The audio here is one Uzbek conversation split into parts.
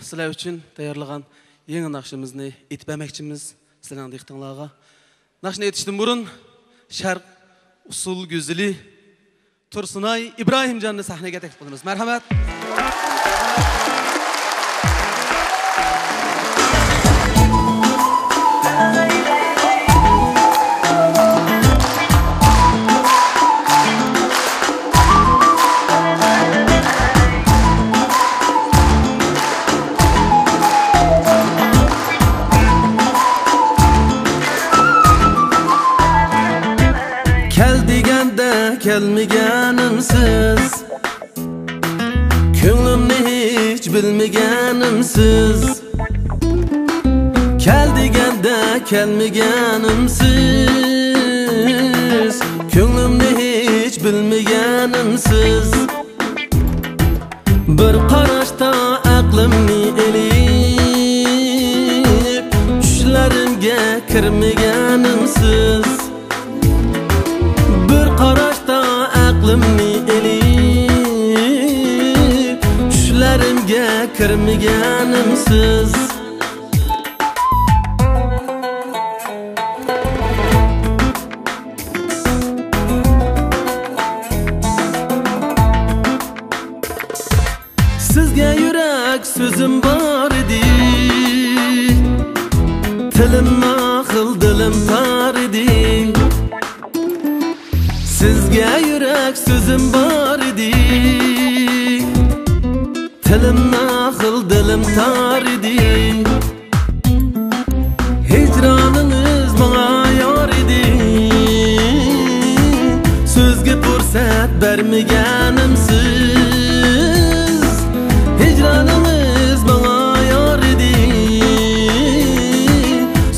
Sizler üçün tayarlagan yeni nakşımızını etmemekçimiz sizlerin diktanlığa. Nakşını yetiştim burun şark usul güzeli Tursunay İbrahim Can'ı sahneye teklif ediyoruz. Merhamet. Kel degende kelmeganimsiz, ko'nglimni hech bilmaganimsiz. Kel degende kelmeganimsiz, ko'nglimni hech bilmaganimsiz. Bir qarashda aqlimni elib, tushlarimga kirmaganimsiz. Qarashda aqlimni elib, tushlarimga kirmaganimsiz. Sizga yurak so'zim bor edi, tilim naql dilim tor edi. Sizga yurak so'zim bor edi, tilim naql dilim tor edi. Hicroningiz menga yor edi, so'zga fursat bermaganimsiz. Hicroningiz menga yor edi,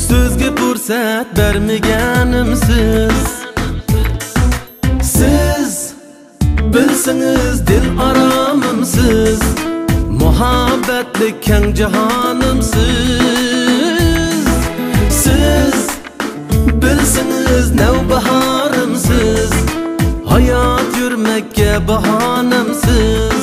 so'zga fursat bermaganimsiz. Siz bilsiniz dil aramimsiz, muhabbetli keng jahonimsiz. Siz bilsiniz navbaharimsiz, hayot yurmakka bahonamsiz.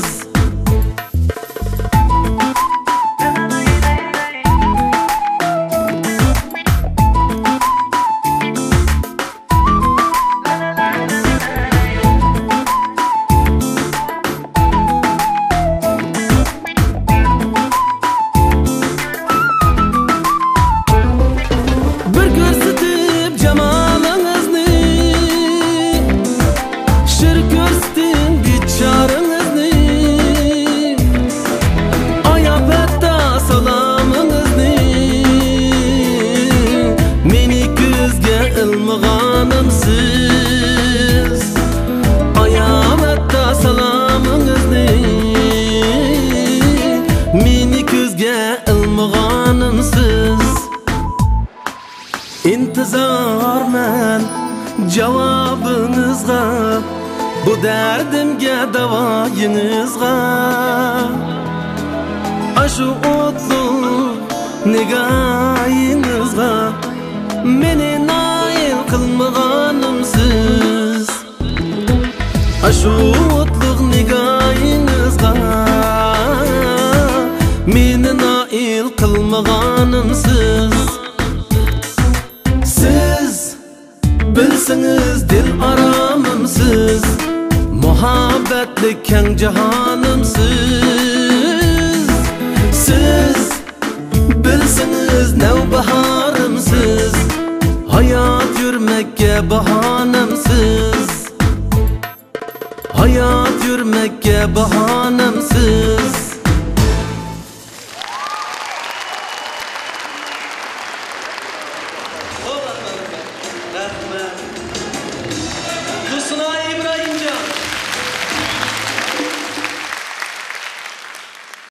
İntizarman cevabınızga, bu derdimge davayınızga. Aşu otlu nigayınızga, meni nail kılmaganımsiz. Aşu otlu nigayınızga, meni nail kılmaganımsiz. Siz bilsiniz dil aramimsiz, muhabbetli keng jahonimsiz. Siz bilsiniz navbaharimsiz, hayot yurmakka bahonamsiz. Hayot yurmakka bahonamsiz.